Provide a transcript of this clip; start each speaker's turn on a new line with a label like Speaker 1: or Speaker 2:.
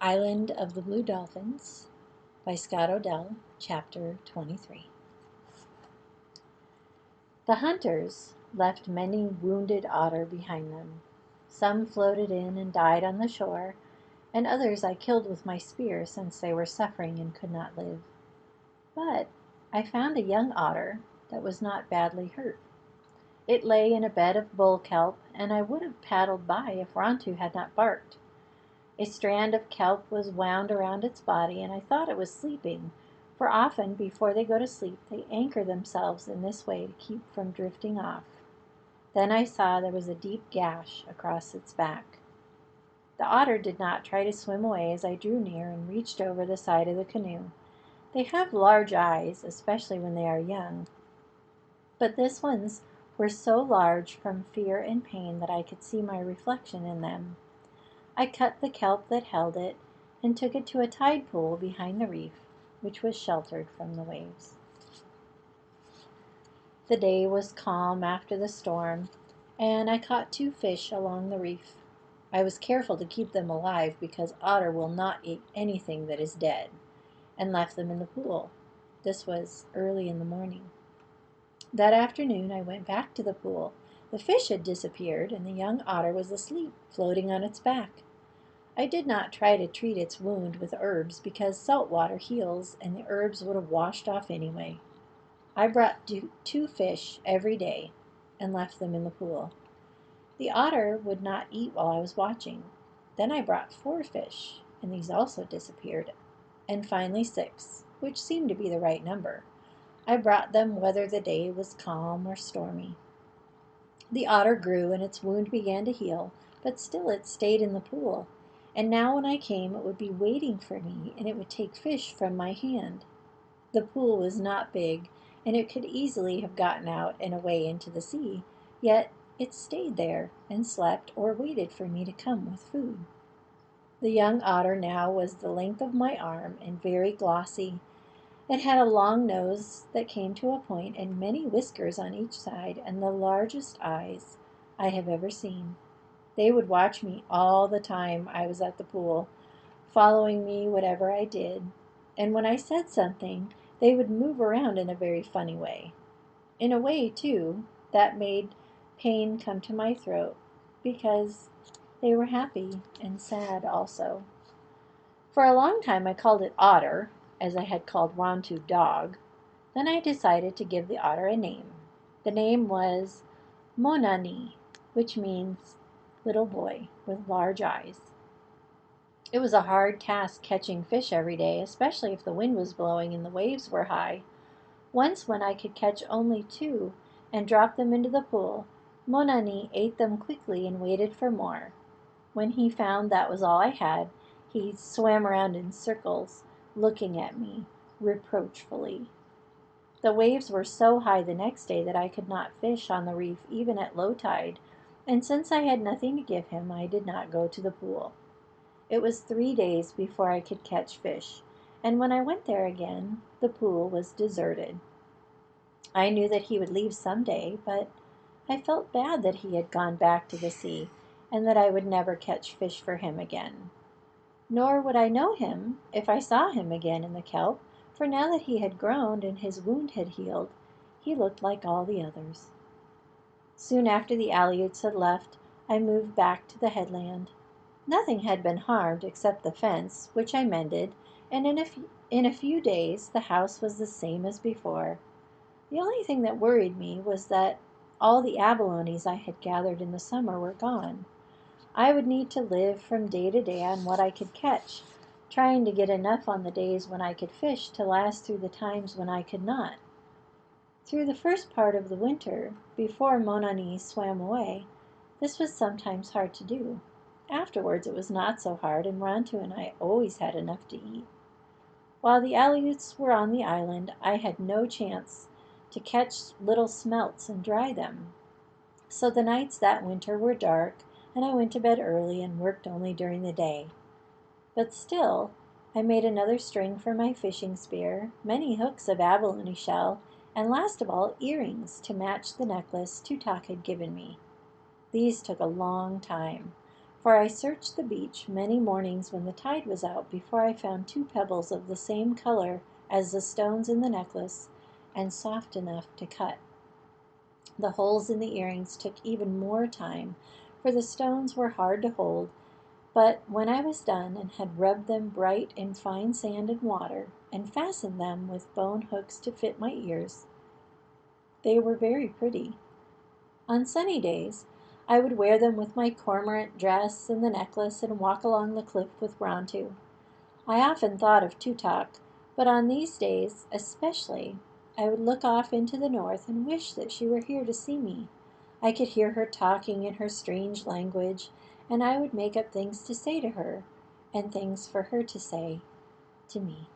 Speaker 1: Island of the Blue Dolphins by Scott Odell, Chapter 23. The hunters left many wounded otter behind them. Some floated in and died on the shore, and others I killed with my spear since they were suffering and could not live. But I found a young otter that was not badly hurt. It lay in a bed of bull kelp, and I would have paddled by if Rontu had not barked. A strand of kelp was wound around its body, and I thought it was sleeping, for often before they go to sleep they anchor themselves in this way to keep from drifting off. Then I saw there was a deep gash across its back. The otter did not try to swim away as I drew near and reached over the side of the canoe. They have large eyes, especially when they are young, but this one's were so large from fear and pain that I could see my reflection in them. I cut the kelp that held it and took it to a tide pool behind the reef, which was sheltered from the waves. The day was calm after the storm, and I caught 2 fish along the reef. I was careful to keep them alive because otter will not eat anything that is dead, and left them in the pool. This was early in the morning. That afternoon I went back to the pool. The fish had disappeared, and the young otter was asleep, floating on its back. I did not try to treat its wound with herbs because salt water heals and the herbs would have washed off anyway. I brought 2 fish every day and left them in the pool. The otter would not eat while I was watching. Then I brought 4 fish, and these also disappeared, and finally 6, which seemed to be the right number. I brought them whether the day was calm or stormy. The otter grew and its wound began to heal, but still it stayed in the pool. And now when I came it would be waiting for me, and it would take fish from my hand. The pool was not big, and it could easily have gotten out and away into the sea, yet it stayed there and slept or waited for me to come with food. The young otter now was the length of my arm and very glossy. It had a long nose that came to a point and many whiskers on each side and the largest eyes I have ever seen. They would watch me all the time I was at the pool, following me whatever I did, and when I said something, they would move around in a very funny way. In a way, too, that made pain come to my throat, because they were happy and sad also. For a long time I called it Otter, as I had called Rontu Dog. Then I decided to give the otter a name. The name was Monani, which means little boy with large eyes. It was a hard task catching fish every day, especially if the wind was blowing and the waves were high. Once when I could catch only 2 and drop them into the pool, Monani ate them quickly and waited for more. When he found that was all I had, he swam around in circles, looking at me reproachfully. The waves were so high the next day that I could not fish on the reef even at low tide, and since I had nothing to give him, I did not go to the pool. It was 3 days before I could catch fish, and when I went there again, the pool was deserted. I knew that he would leave some day, but I felt bad that he had gone back to the sea, and that I would never catch fish for him again. Nor would I know him if I saw him again in the kelp, for now that he had grown and his wound had healed, he looked like all the others. Soon after the Aleuts had left, I moved back to the headland. Nothing had been harmed except the fence, which I mended, and in a few days the house was the same as before. The only thing that worried me was that all the abalones I had gathered in the summer were gone. I would need to live from day to day on what I could catch, trying to get enough on the days when I could fish to last through the times when I could not. Through the first part of the winter, before Monani swam away, this was sometimes hard to do. Afterwards it was not so hard, and Rontu and I always had enough to eat. While the Aleuts were on the island, I had no chance to catch little smelts and dry them. So the nights that winter were dark, and I went to bed early and worked only during the day. But still, I made another string for my fishing spear, many hooks of abalone shell, and last of all, earrings to match the necklace Tutok had given me. These took a long time, for I searched the beach many mornings when the tide was out before I found two pebbles of the same color as the stones in the necklace and soft enough to cut. The holes in the earrings took even more time, for the stones were hard to hold, but when I was done and had rubbed them bright in fine sand and water, and fastened them with bone hooks to fit my ears, they were very pretty. On sunny days, I would wear them with my cormorant dress and the necklace and walk along the cliff with Rontu. I often thought of Tutok, but on these days especially, I would look off into the north and wish that she were here to see me. I could hear her talking in her strange language, and I would make up things to say to her, and things for her to say to me.